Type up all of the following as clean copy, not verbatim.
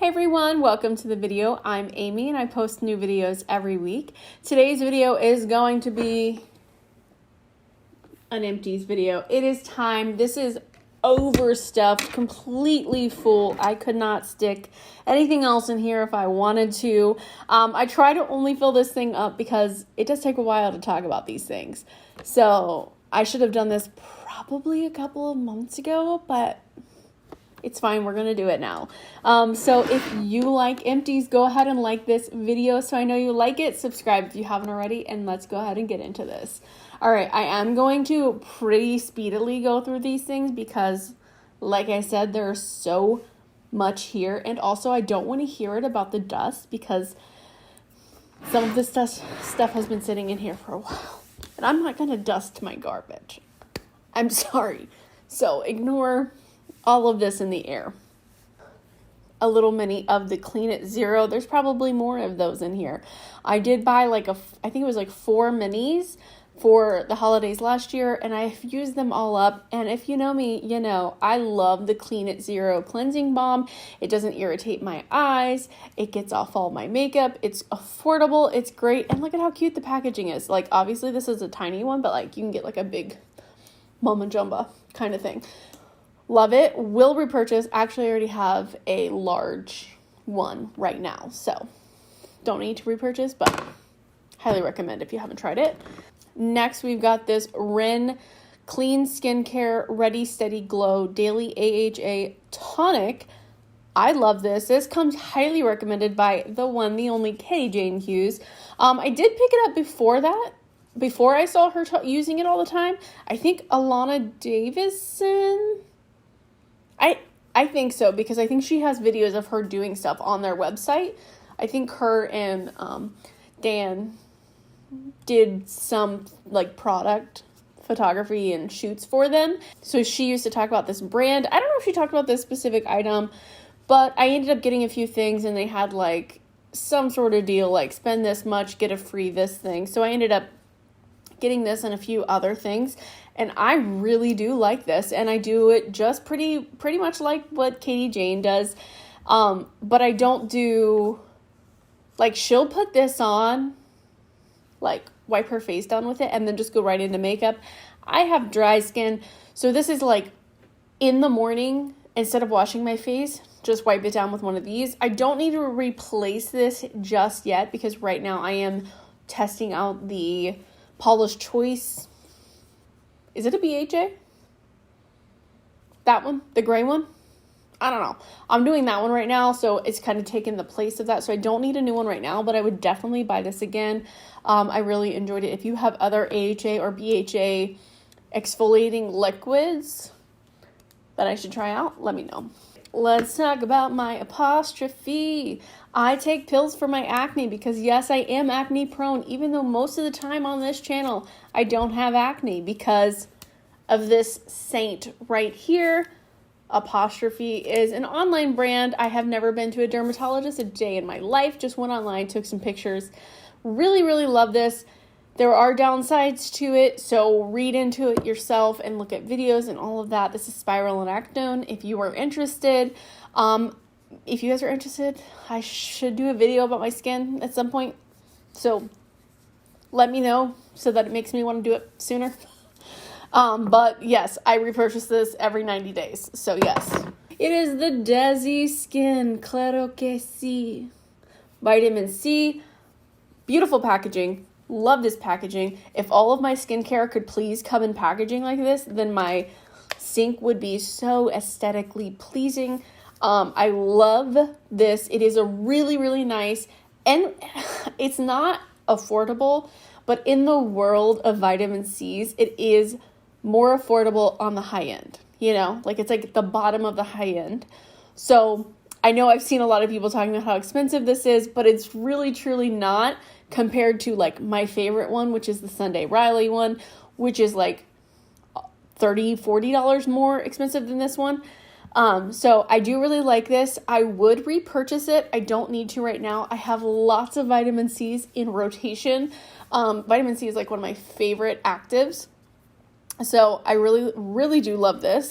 everyone, welcome to the video. I'm Amy and I post new videos every week. Today's video is going to be an empties video. It is time. This is overstuffed, completely full. I could not stick anything else in here if I wanted to. I try to only fill this thing up because it does take a while to talk about these things. So I should have done this probably a couple of months ago, but it's fine. We're going to do it now. So if you like empties, go ahead and like this video so I know you like it. Subscribe if you haven't already, and let's go ahead and get into this. All right, I am going to pretty speedily go through these things because, like I said, there's so much here. And also, I don't want to hear it about the dust because some of this stuff has been sitting in here for a while. And I'm not going to dust my garbage. I'm sorry. So ignore all of this in the air. A little mini of the Clean It Zero. There's probably more of those in here. I did buy I think it was like 4 minis for the holidays last year, and I've used them all up. And if you know me, you know I love the Clean It Zero cleansing balm. It doesn't irritate my eyes. It gets off all my makeup. It's affordable. It's great. And look at how cute the packaging is. Like, obviously this is a tiny one, but like you can get like a big Mama Jumbo kind of thing. Love it. Will repurchase. Actually, I already have a large one right now, so don't need to repurchase, but highly recommend if you haven't tried it. Next, we've got this Ren Clean Skincare Ready Steady Glow Daily AHA Tonic. I love this. This comes highly recommended by the one, the only Katie Jane Hughes. I did pick it up before I saw her using it all the time. I think Alana Davison. I think so, because I think she has videos of her doing stuff on their website. I think her and Dan did some like product photography and shoots for them. So she used to talk about this brand. I don't know if she talked about this specific item, but I ended up getting a few things and they had like some sort of deal, like spend this much, get a free this thing. So I ended up getting this and a few other things. And I really do like this, and I do it just pretty much like what Katie Jane does. But I don't do, like, she'll put this on, like, wipe her face down with it, and then just go right into makeup. I have dry skin, so this is like, in the morning, instead of washing my face, just wipe it down with one of these. I don't need to replace this just yet, because right now I am testing out the Paula's Choice. Is it a BHA? That one? The gray one? I don't know. I'm doing that one right now, so it's kind of taken the place of that. So I don't need a new one right now, but I would definitely buy this again. I really enjoyed it. If you have other AHA or BHA exfoliating liquids that I should try out, let me know. Let's talk about my apostrophe. I take pills for my acne because, yes, I am acne prone, even though most of the time on this channel I don't have acne because of this saint right here. Apostrophe is an online brand. I have never been to a dermatologist a day in my life. Just went online, took some pictures. Really, really love this. There are downsides to it, so read into it yourself and look at videos and all of that. This is spironolactone if you are interested. If you guys are interested, I should do a video about my skin at some point. So let me know so that it makes me want to do it sooner. But yes, I repurchase this every 90 days. So yes, it is the Desi Skin Claro que sí. Vitamin C. Beautiful packaging. Love this packaging. If all of my skincare could please come in packaging like this, then my sink would be so aesthetically pleasing. I love this. It is a really, really nice, and it's not affordable, but in the world of vitamin C's, it is more affordable on the high end, you know, like it's like the bottom of the high end. So I know I've seen a lot of people talking about how expensive this is, but it's really, truly not compared to like my favorite one, which is the Sunday Riley one, which is like $30-$40 more expensive than this one. So I do really like this. I would repurchase it. I don't need to right now. I have lots of vitamin C's in rotation. Vitamin C is like one of my favorite actives. So I really, really do love this.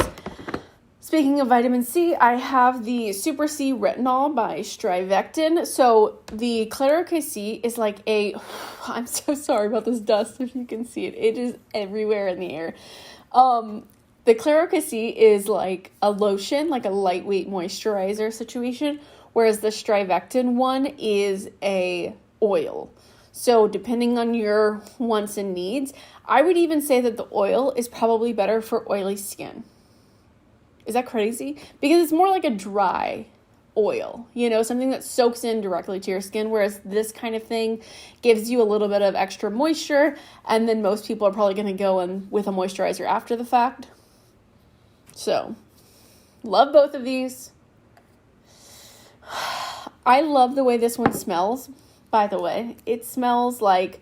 Speaking of vitamin C, I have the Super C Retinol by Strivectin. So the Claro KC is like I'm so sorry about this dust if you can see it. It is everywhere in the air. The Claro KC is like a lotion, like a lightweight moisturizer situation, whereas the Strivectin one is a oil. So depending on your wants and needs, I would even say that the oil is probably better for oily skin. Is that crazy? Because it's more like a dry oil, something that soaks in directly to your skin, whereas this kind of thing gives you a little bit of extra moisture, and then most people are probably going to go in with a moisturizer after the fact. So, love both of these. I love the way this one smells, by the way. It smells like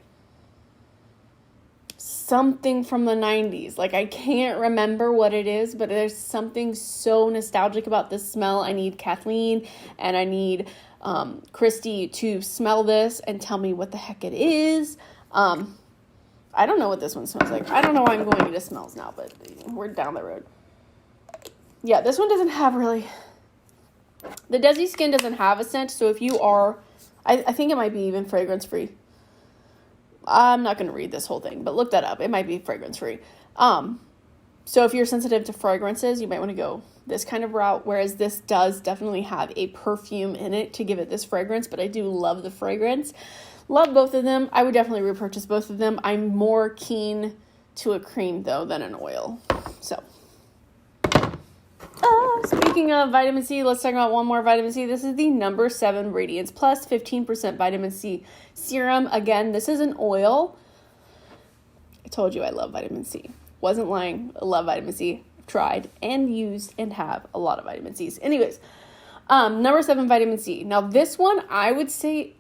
something from the 90s. Like, I can't remember what it is, but there's something so nostalgic about this smell. I need Kathleen and I need Christy to smell this and tell me what the heck it is. I don't know what this one smells like. I don't know why I'm going into smells now, but we're down the road. Yeah, this one doesn't have really... The Desi Skin doesn't have a scent, so if you are... I think it might be even fragrance-free. I'm not going to read this whole thing, but look that up. It might be fragrance-free. So if you're sensitive to fragrances, you might want to go this kind of route, whereas this does definitely have a perfume in it to give it this fragrance, but I do love the fragrance. Love both of them. I would definitely repurchase both of them. I'm more keen to a cream, though, than an oil. So, speaking of vitamin C, let's talk about one more vitamin C. This is the No. 7 Radiance Plus 15% vitamin C serum. Again, this is an oil. I told you I love vitamin C. Wasn't lying. I love vitamin C. I've tried and used and have a lot of vitamin C's. Anyways, No. 7 vitamin C. Now, this one, I would say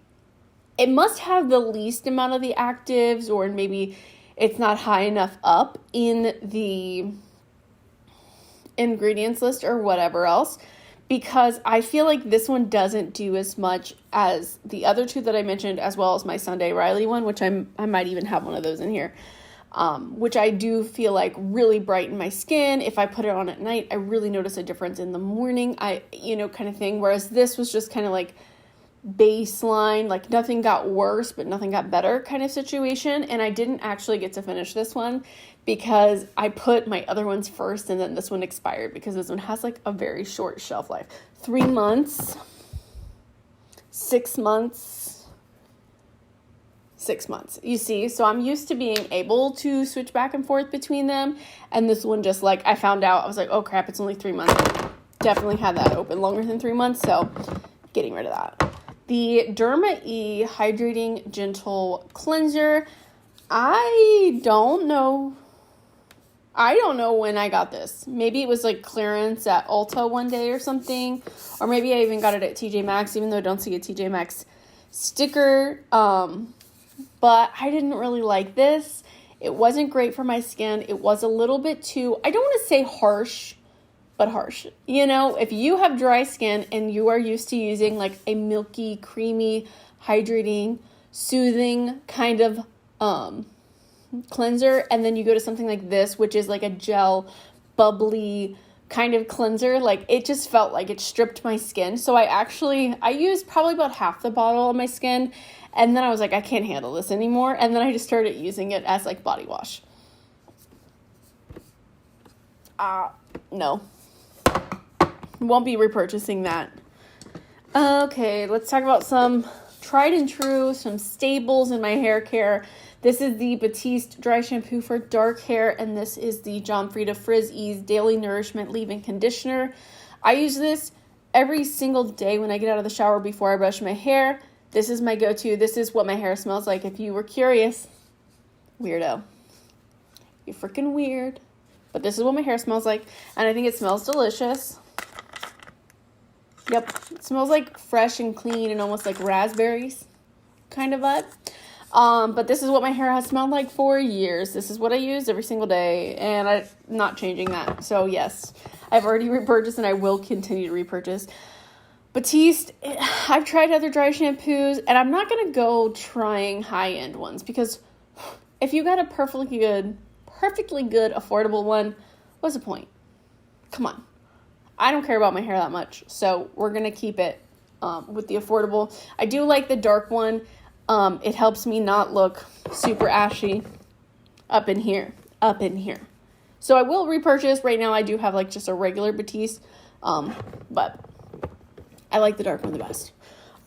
it must have the least amount of the actives, or maybe it's not high enough up in the ingredients list or whatever else, because I feel like this one doesn't do as much as the other two that I mentioned, as well as my Sunday Riley one, which I might even have one of those in here, which I do feel like really brighten my skin. If I put it on at night, I really notice a difference in the morning, kind of thing, whereas this was just kind of like baseline, like nothing got worse but nothing got better kind of situation. And I didn't actually get to finish this one because I put my other ones first, and then this one expired because this one has like a very short shelf life. 3 months, 6 months, 6 months, you see. So I'm used to being able to switch back and forth between them, and this one just like I found out, I was like, oh crap, it's only 3 months. Definitely had that open longer than 3 months, so getting rid of that. The Derma E Hydrating Gentle Cleanser. I don't know when I got this. Maybe it was like clearance at Ulta one day or something. Or maybe I even got it at TJ Maxx, even though I don't see a TJ Maxx sticker. But I didn't really like this. It wasn't great for my skin. It was a little bit too, I don't want to say harsh, but harsh. If you have dry skin and you are used to using like a milky, creamy, hydrating, soothing kind of cleanser, and then you go to something like this, which is like a gel, bubbly kind of cleanser, like it just felt like it stripped my skin. So I used probably about half the bottle on my skin, and then I was like, I can't handle this anymore, and then I just started using it as like body wash. No. Won't be repurchasing that. Okay, let's talk about some tried and true, some staples in my hair care. This is the Batiste Dry Shampoo for dark hair, and this is the John Frieda Frizz Ease Daily Nourishment Leave-In Conditioner. I use this every single day when I get out of the shower before I brush my hair. This is my go-to. This is what my hair smells like, if you were curious. Weirdo. You're freaking weird. But this is what my hair smells like, and I think it smells delicious. Yep, it smells like fresh and clean and almost like raspberries kind of vibe. But this is what my hair has smelled like for years. This is what I use every single day, and I'm not changing that. So yes, I've already repurchased and I will continue to repurchase. Batiste, I've tried other dry shampoos, and I'm not going to go trying high-end ones, because if you got a perfectly good, affordable one, what's the point? Come on. I don't care about my hair that much, so we're going to keep it with the affordable. I do like the dark one. It helps me not look super ashy up in here. So I will repurchase. Right now I do have like just a regular Batiste, but I like the dark one the best.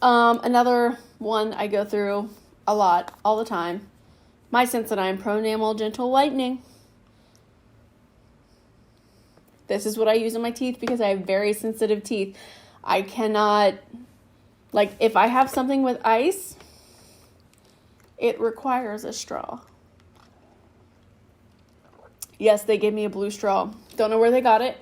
Another one I go through a lot, all the time. My Sensodyne Pro Enamel Gentle Lightening. This is what I use on my teeth because I have very sensitive teeth. I cannot, like, if I have something with ice, it requires a straw. Yes, they gave me a blue straw. Don't know where they got it.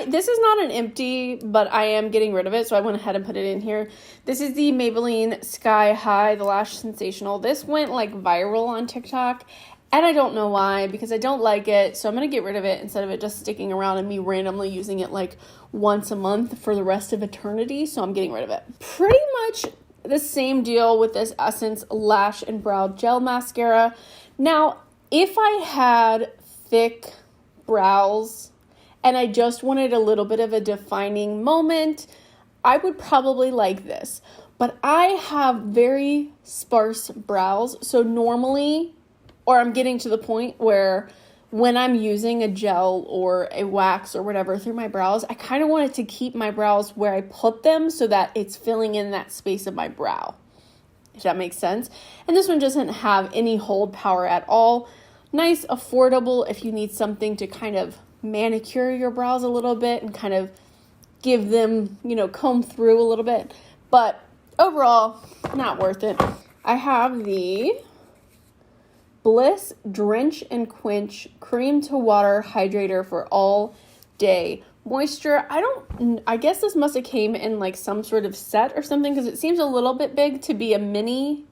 This is not an empty, but I am getting rid of it, so I went ahead and put it in here. This is the Maybelline Sky High, the Lash Sensational. This went like viral on TikTok, and I don't know why, because I don't like it, so I'm going to get rid of it instead of it just sticking around and me randomly using it like once a month for the rest of eternity, so I'm getting rid of it. Pretty much the same deal with this Essence Lash and Brow Gel Mascara. Now, if I had thick brows and I just wanted a little bit of a defining moment, I would probably like this. But I have very sparse brows, so normally, or I'm getting to the point where when I'm using a gel or a wax or whatever through my brows, I kind of wanted to keep my brows where I put them so that it's filling in that space of my brow, if that makes sense. And this one doesn't have any hold power at all. Nice, affordable if you need something to kind of manicure your brows a little bit and kind of give them, comb through a little bit. But overall, not worth it. I have the Bliss Drench and Quench Cream to Water Hydrator for All Day Moisture. I guess this must have came in like some sort of set or something, because it seems a little bit big to be a mini,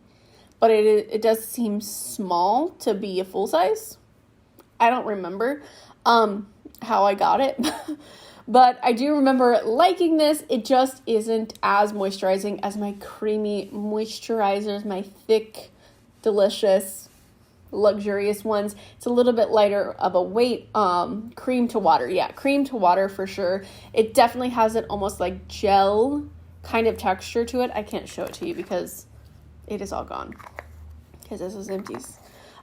but it does seem small to be a full size. I don't remember how I got it, but I do remember liking this. It just isn't as moisturizing as my creamy moisturizers, my thick, delicious, luxurious ones. It's a little bit lighter of a weight. Cream to water. Yeah, cream to water for sure. It definitely has an almost like gel kind of texture to it. I can't show it to you because it is all gone, because this is empties.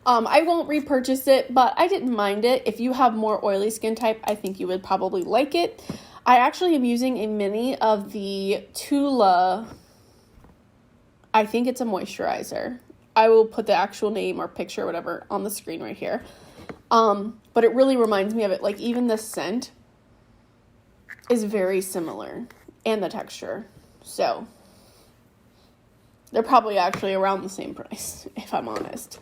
I won't repurchase it, but I didn't mind it. If you have more oily skin type, I think you would probably like it. I actually am using a mini of the Tula. I think it's a moisturizer. I will put the actual name or picture or whatever on the screen right here. But it really reminds me of it. Like, even the scent is very similar, and the texture. So they're probably actually around the same price, if I'm honest.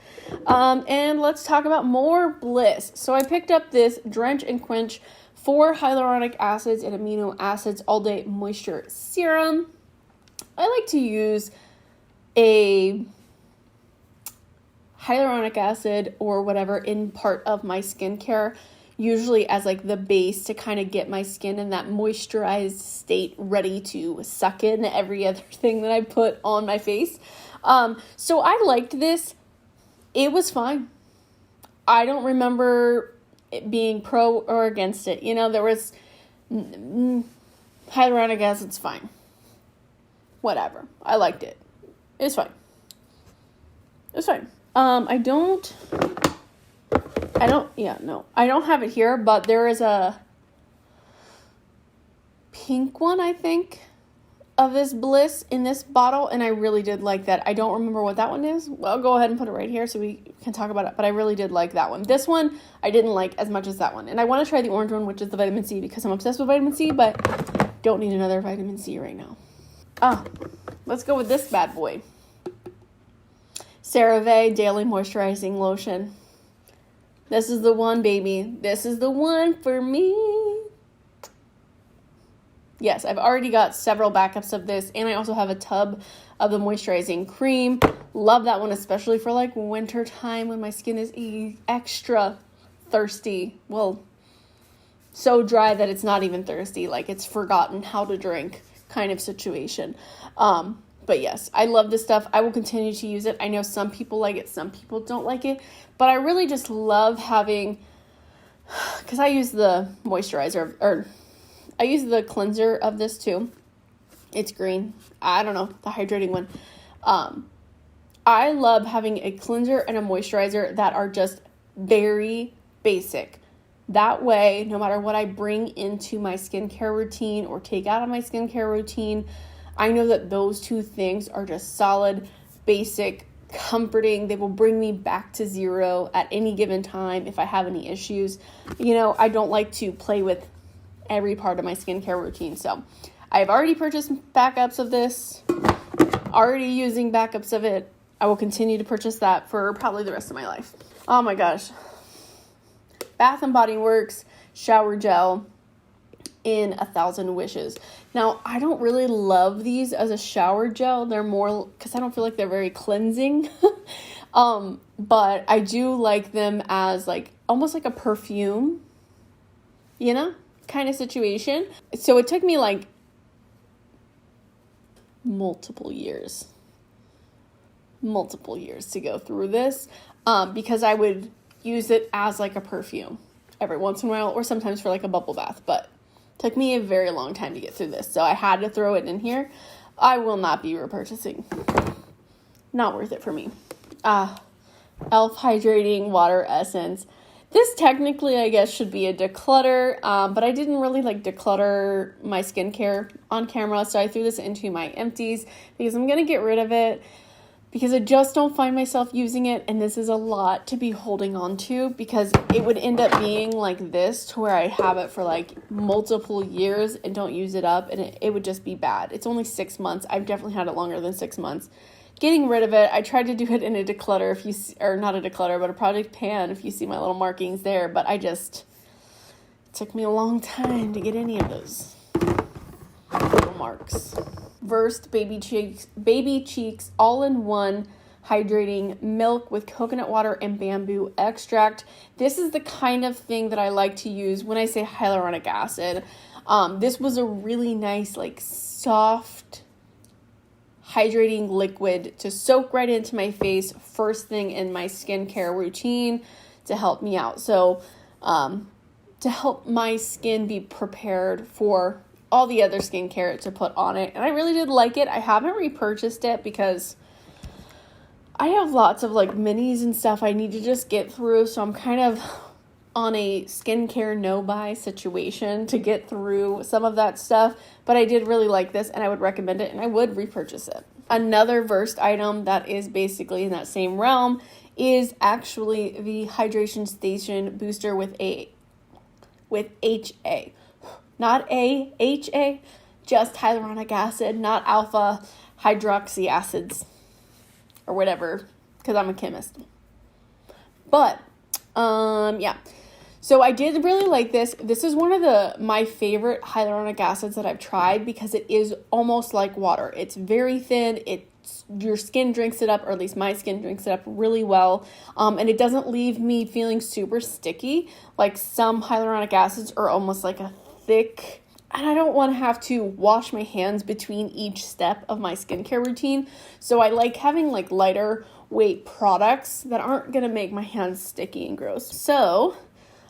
And let's talk about more Bliss. So I picked up this Drench and Quench 4 hyaluronic acids and amino acids all day moisture serum. I like to use a hyaluronic acid or whatever in part of my skincare, usually as like the base to kind of get my skin in that moisturized state, ready to suck in every other thing that I put on my face. So I liked this. It was fine. I don't remember it being pro or against it. There was hyaluronic acid's fine. Whatever. I liked it. It's fine. It's fine. I don't have it here, but there is a pink one, I think, of this Bliss in this bottle, and I really did like that. I don't remember what that one is. Well, I'll go ahead and put it right here so we can talk about it, but I really did like that one. This one, I didn't like as much as that one, and I want to try the orange one, which is the vitamin C, because I'm obsessed with vitamin C, but don't need another vitamin C right now. Let's go with this bad boy. CeraVe Daily Moisturizing Lotion. This is the one, baby. This is the one for me. Yes, I've already got several backups of this, and I also have a tub of the moisturizing cream. Love that one, especially for like winter time when my skin is extra thirsty. Well, so dry that it's not even thirsty, like it's forgotten how to drink kind of situation. But yes, I love this stuff. I will continue to use it. I know some people like it, some people don't like it, but I really just love having because I use the moisturizer, or I use the cleanser of this too. It's green. I don't know, the hydrating one. I love having a cleanser and a moisturizer that are just very basic. That way, no matter what I bring into my skincare routine or take out of my skincare routine, I know that those two things are just solid, basic, comforting. They will bring me back to zero at any given time if I have any issues. You know, I don't like to play with every part of my skincare routine. So I've already purchased backups of this, already using backups of it. I will continue to purchase that for probably the rest of my life. Oh my gosh. Bath & Body Works shower gel in 1,000 Wishes. Now, I don't really love these as a shower gel. They're more, because I don't feel like they're very cleansing. But I do like them as like, almost like a perfume, you know, kind of situation. So it took me like multiple years to go through this, because I would use it as like a perfume every once in a while, or sometimes for like a bubble bath, but it took me a very long time to get through this, so I had to throw it in here. I will not be repurchasing. Not worth it for me. Elf Hydrating Water Essence. This technically, I guess, should be a declutter, but I didn't really like declutter my skincare on camera, so I threw this into my empties because I'm going to get rid of it because I just don't find myself using it, and this is a lot to be holding on to because it would end up being like this to where I have it for like multiple years and don't use it up, and it would just be bad. It's only 6 months. I've definitely had it longer than 6 months. Getting rid of it, I tried to do it in a declutter, if you see, or not a declutter, but a project pan, if you see my little markings there, but it took me a long time to get any of those little marks. Versed Baby Cheeks All-in-One Hydrating Milk with Coconut Water and Bamboo Extract. This is the kind of thing that I like to use when I say hyaluronic acid. This was a really nice, like, soft hydrating liquid to soak right into my face first thing in my skincare routine to help me out. So to help my skin be prepared for all the other skincare to put on it. And I really did like it. I haven't repurchased it because I have lots of like minis and stuff I need to just get through. So I'm kind of on a skincare no-buy situation to get through some of that stuff. But I did really like this and I would recommend it and I would repurchase it. Another Versed item that is basically in that same realm is actually the Hydration Station Booster with HA. Not AHA, just hyaluronic acid, not alpha hydroxy acids or whatever, because I'm a chemist. But, yeah. So I did really like this. This is one of my favorite hyaluronic acids that I've tried because it is almost like water. It's very thin. Your skin drinks it up, or at least my skin drinks it up really well. And it doesn't leave me feeling super sticky. Like some hyaluronic acids are almost like a thick, and I don't want to have to wash my hands between each step of my skincare routine. So I like having like lighter weight products that aren't going to make my hands sticky and gross. So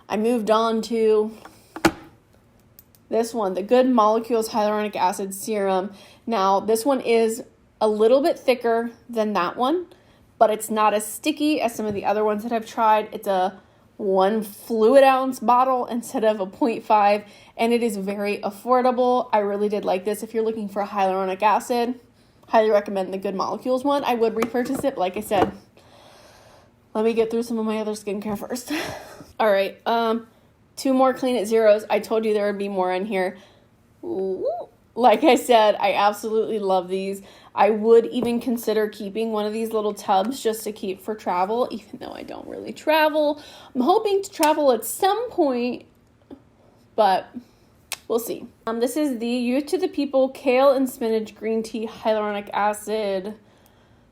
I moved on to this one, the Good Molecules Hyaluronic Acid Serum. Now, this one is a little bit thicker than that one, but it's not as sticky as some of the other ones that I've tried. It's a 1 fluid ounce bottle instead of a 0.5, and it is very affordable. I really did like this. If you're looking for a hyaluronic acid, highly recommend the Good Molecules one. I would repurchase it, but like I said, let me get through some of my other skincare first. All right, 2 more Clean It Zeros. I told you there would be more in here. Ooh. Like I said, I absolutely love these. I would even consider keeping one of these little tubs just to keep for travel, even though I don't really travel. I'm hoping to travel at some point, but we'll see. This is the Youth to the People Kale and Spinach Green Tea Hyaluronic Acid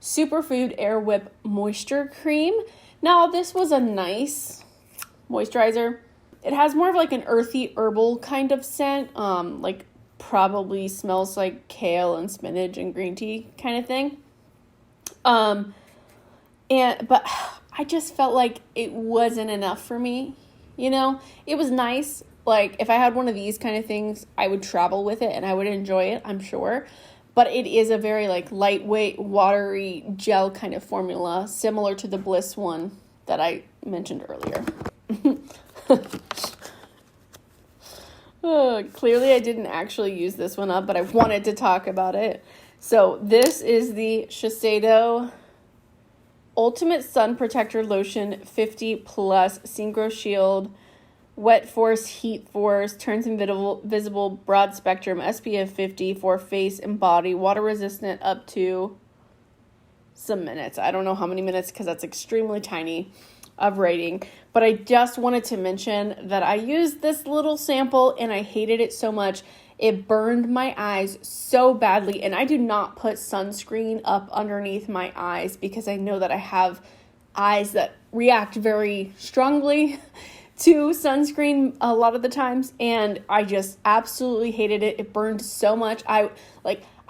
Superfood Air Whip Moisture Cream. Now, this was a nice moisturizer. It has more of like an earthy herbal kind of scent, like probably smells like kale and spinach and green tea kind of thing. But I just felt like it wasn't enough for me. you know? It was nice. Like, if I had one of these kind of things, I would travel with it and I would enjoy it, I'm sure. But it is a very, like, lightweight, watery gel kind of formula, similar to the Bliss one that I mentioned earlier. Clearly, I didn't actually use this one up, but I wanted to talk about it. So, this is the Shiseido Ultimate Sun Protector Lotion 50 Plus Synchro Shield Wet Force, Heat Force, Turns Invisible, Broad Spectrum, SPF 50 for face and body, water resistant up to some minutes. I don't know how many minutes because that's extremely tiny of rating. But I just wanted to mention that I used this little sample and I hated it so much. It burned my eyes so badly. And I do not put sunscreen up underneath my eyes because I know that I have eyes that react very strongly to sunscreen a lot of the times, and I just absolutely hated it. It burned so much. I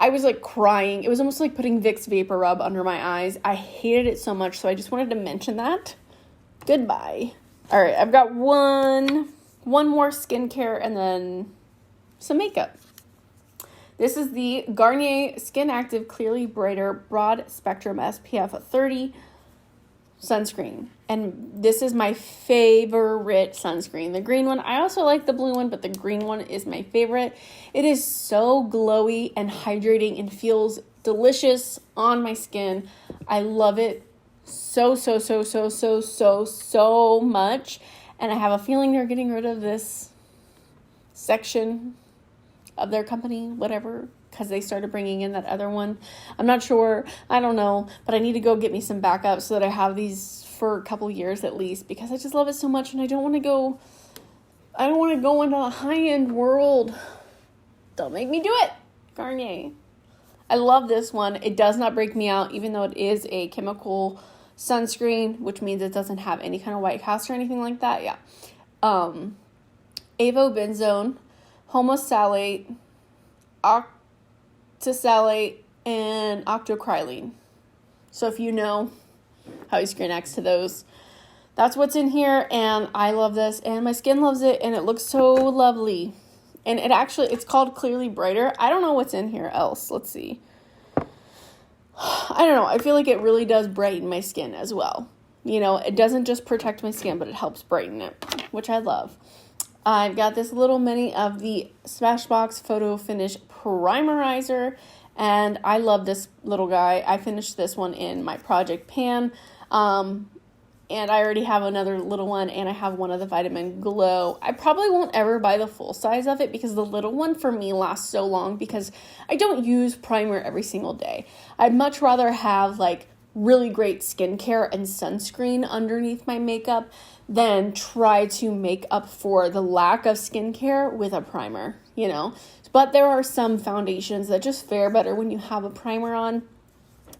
was like crying. It was almost like putting Vicks Vapor Rub under my eyes. I hated it so much, so I just wanted to mention that. Goodbye. All right, I've got one more skincare and then some makeup. This is the Garnier Skin Active Clearly Brighter Broad Spectrum SPF 30 sunscreen, and this is my favorite sunscreen. The green one, I also like the blue one, but the green one is my favorite. It is so glowy and hydrating and feels delicious on my skin. I love it so much, and I have a feeling they're getting rid of this section of their company, whatever, because they started bringing in that other one. I'm not sure. I don't know. But I need to go get me some backup so that I have these for a couple years at least, because I just love it so much and I don't want to go into a high-end world. Don't make me do it, Garnier. I love this one. It does not break me out, even though it is a chemical sunscreen, which means it doesn't have any kind of white cast or anything like that. Yeah. Avobenzone, homosalate, octisalate, and octocrylene. So if you know how you screen next to those, that's what's in here, and I love this, and my skin loves it, and it looks so lovely. And it's called Clearly Brighter. I don't know what's in here else. Let's see. I don't know. I feel like it really does brighten my skin as well. You know, it doesn't just protect my skin, but it helps brighten it, which I love. I've got this little mini of the Smashbox Photo Finish Primerizer, and I love this little guy. I finished this one in my Project Pan, and I already have another little one, and I have one of the Vitamin Glow. I probably won't ever buy the full size of it because the little one for me lasts so long because I don't use primer every single day. I'd much rather have like really great skincare and sunscreen underneath my makeup than try to make up for the lack of skincare with a primer, you know. But there are some foundations that just fare better when you have a primer on.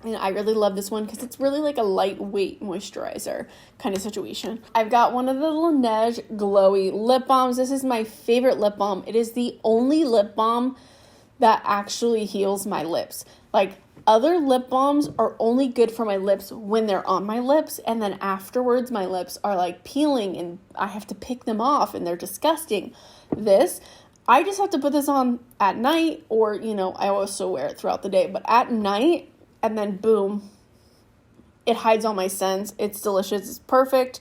And I really love this one because it's really like a lightweight moisturizer kind of situation. I've got one of the Laneige Glowy lip balms. This is my favorite lip balm. It is the only lip balm that actually heals my lips. Like, other lip balms are only good for my lips when they're on my lips, and then afterwards my lips are like peeling and I have to pick them off and they're disgusting. This, I just have to put this on at night, or, you know, I also wear it throughout the day, but at night, and then boom, it hides all my scents. It's delicious. It's perfect.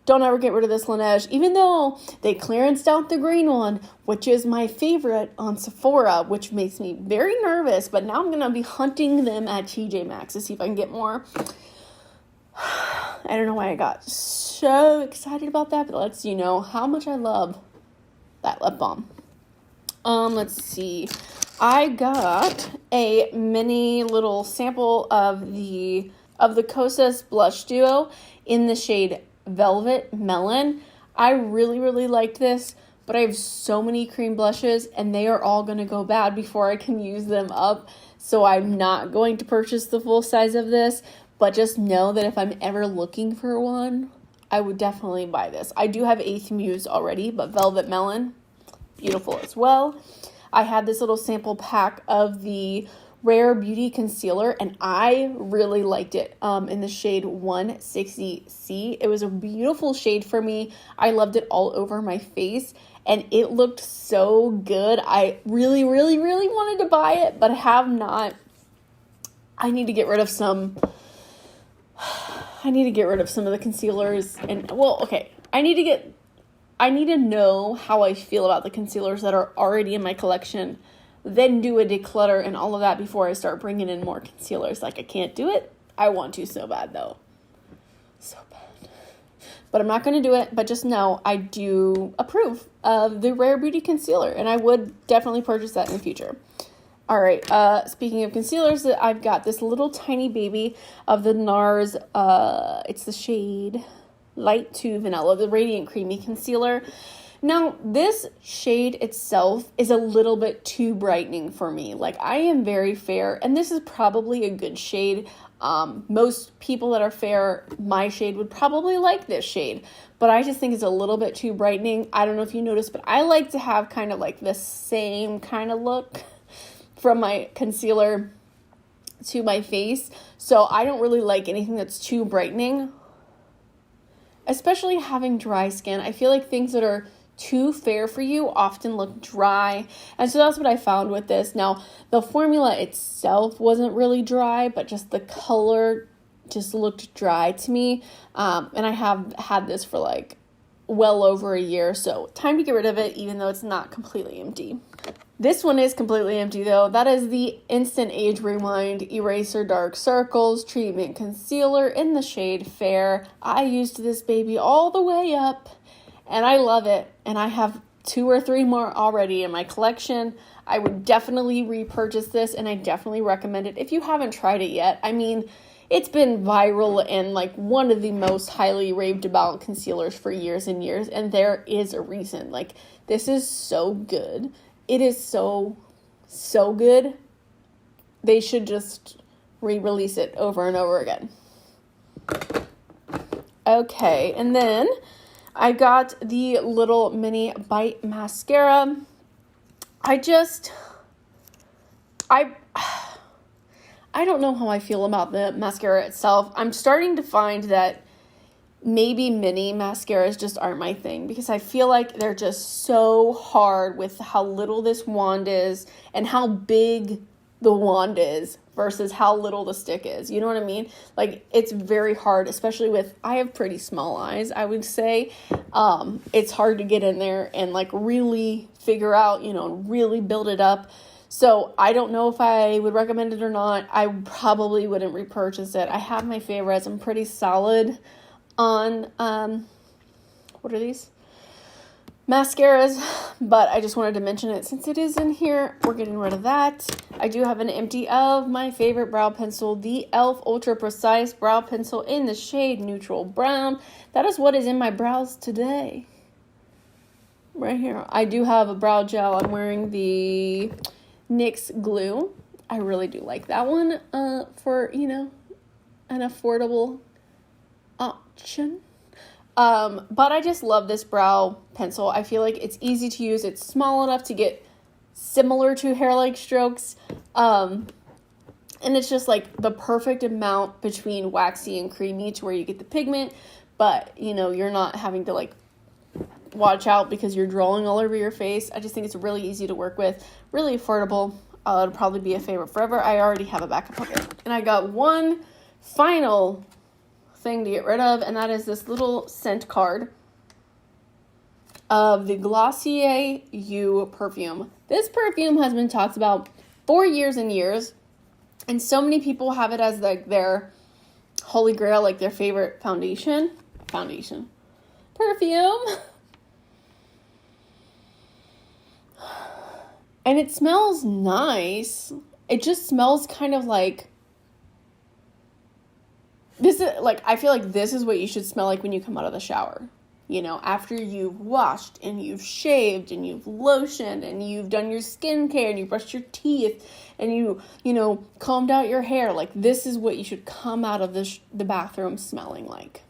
Don't ever get rid of this Laneige, even though they clearanced out the green one, which is my favorite on Sephora, which makes me very nervous. But now I'm going to be hunting them at TJ Maxx to see if I can get more. I don't know why I got so excited about that, but it lets you know how much I love that lip balm. Let's see. I got a mini little sample of the Kosas Blush Duo in the shade Velvet Melon. I really liked this, but I have so many cream blushes and they are all going to go bad before I can use them up. So I'm not going to purchase the full size of this, but just know that if I'm ever looking for one, I would definitely buy this. I do have 8th Muse already, but Velvet Melon, beautiful as well. I had this little sample pack of the Rare Beauty concealer, and I really liked it in the shade 160C. It was a beautiful shade for me. I loved it all over my face, and it looked so good. I really, really, really wanted to buy it, but I have not. I need to get rid of some. I need to get rid of some of the concealers, and well, okay. I need to know how I feel about the concealers that are already in my collection, then do a declutter and all of that before I start bringing in more concealers. Like, I can't do it. I want to so bad, though. So bad. But I'm not going to do it. But just know I do approve of the Rare Beauty concealer, and I would definitely purchase that in the future. All right, speaking of concealers, I've got this little tiny baby of the Nars. It's the shade Light to Vanilla, the Radiant Creamy Concealer. Now, this shade itself is a little bit too brightening for me. Like, I am very fair, and this is probably a good shade. Most people that are fair, my shade, would probably like this shade, but I just think it's a little bit too brightening. I don't know if you noticed, but I like to have kind of like the same kind of look from my concealer to my face. So I don't really like anything that's too brightening, especially having dry skin. I feel like things that are too fair for you often look dry. And so that's what I found with this. Now, the formula itself wasn't really dry, but just the color just looked dry to me. And I have had this for like well over a year. So time to get rid of it, even though it's not completely empty. This one is completely empty though. That is the Instant Age Rewind Eraser Dark Circles Treatment Concealer in the shade Fair. I used this baby all the way up, and I love it. And I have 2 or 3 more already in my collection. I would definitely repurchase this, and I definitely recommend it if you haven't tried it yet. I mean, it's been viral and like one of the most highly raved about concealers for years and years, and there is a reason. Like, this is so good. It is so, so good. They should just re-release it over and over again. Okay, and then I got the little mini Bite mascara. I don't know how I feel about the mascara itself. I'm starting to find that maybe mini mascaras just aren't my thing, because I feel like they're just so hard with how little this wand is and how big the wand is versus how little the stick is. You know what I mean? Like, it's very hard, especially with, I have pretty small eyes, I would say. It's hard to get in there and like really figure out, really build it up. So I don't know if I would recommend it or not. I probably wouldn't repurchase it. I have my favorites. I'm pretty solid on, what are these? Mascaras, but I just wanted to mention it since it is in here. We're getting rid of that. I do have an empty of my favorite brow pencil, the e.l.f. Ultra Precise Brow Pencil in the shade Neutral Brown. That is what is in my brows today. Right here. I do have a brow gel. I'm wearing the NYX glue. I really do like that one for, an affordable option. But I just love this brow pencil. I feel like it's easy to use. It's small enough to get similar to hair-like strokes. And it's just like the perfect amount between waxy and creamy to where you get the pigment, but you're not having to like watch out because you're drawing all over your face. I just think it's really easy to work with, really affordable. It'll probably be a favorite forever. I already have a backup of it. And I got one final thing to get rid of, and that is this little scent card of the Glossier You perfume. This perfume has been talked about for years and years, and so many people have it as like their holy grail, like their favorite perfume. And it smells nice. It just smells kind of like, this is like, I feel like this is what you should smell like when you come out of the shower. After you've washed and you've shaved and you've lotioned and you've done your skincare and you brushed your teeth and you combed out your hair. Like, this is what you should come out of the bathroom smelling like.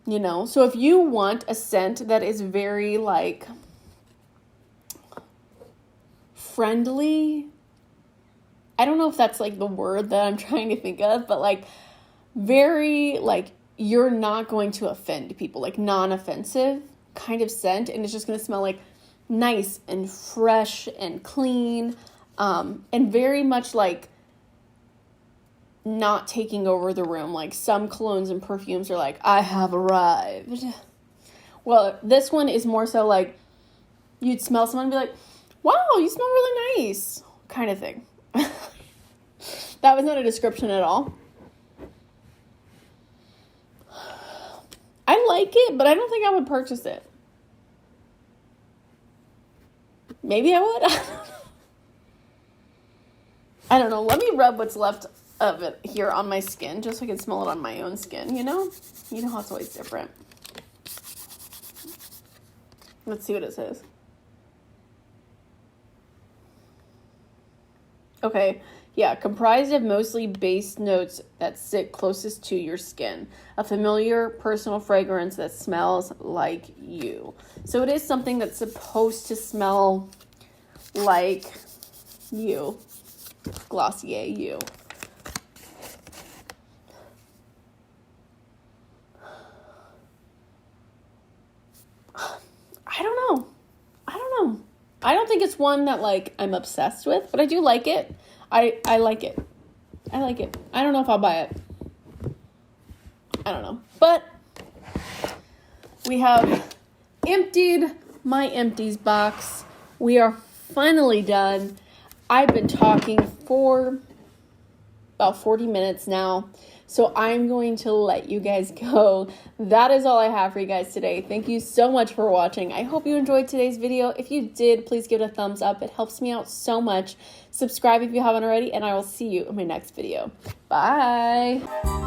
So if you want a scent that is very like friendly I don't know if that's like the word that I'm trying to think of, but like very like you're not going to offend people, like non-offensive kind of scent, and it's just going to smell like nice and fresh and clean, and very much like not taking over the room. Like some colognes and perfumes are like, I have arrived. Well, this one is more so like you'd smell someone and be like, wow, you smell really nice, kind of thing. That was not a description at all. I like it, but I don't think I would purchase it. Maybe I would. I don't know. Let me rub what's left of it here on my skin just so I can smell it on my own skin, you know? You know how it's always different. Let's see what it says. Okay, yeah, comprised of mostly base notes that sit closest to your skin. A familiar personal fragrance that smells like you. So it is something that's supposed to smell like you. Glossier you. I don't know. I don't think it's one that like I'm obsessed with, but I do like it. I like it. I like it. I don't know if I'll buy it. I don't know. But we have emptied my empties box. We are finally done. I've been talking for about 40 minutes now, so I'm going to let you guys go. That is all I have for you guys today. Thank you so much for watching. I hope you enjoyed today's video. If you did, please give it a thumbs up. It helps me out so much. Subscribe if you haven't already, and I will see you in my next video. Bye.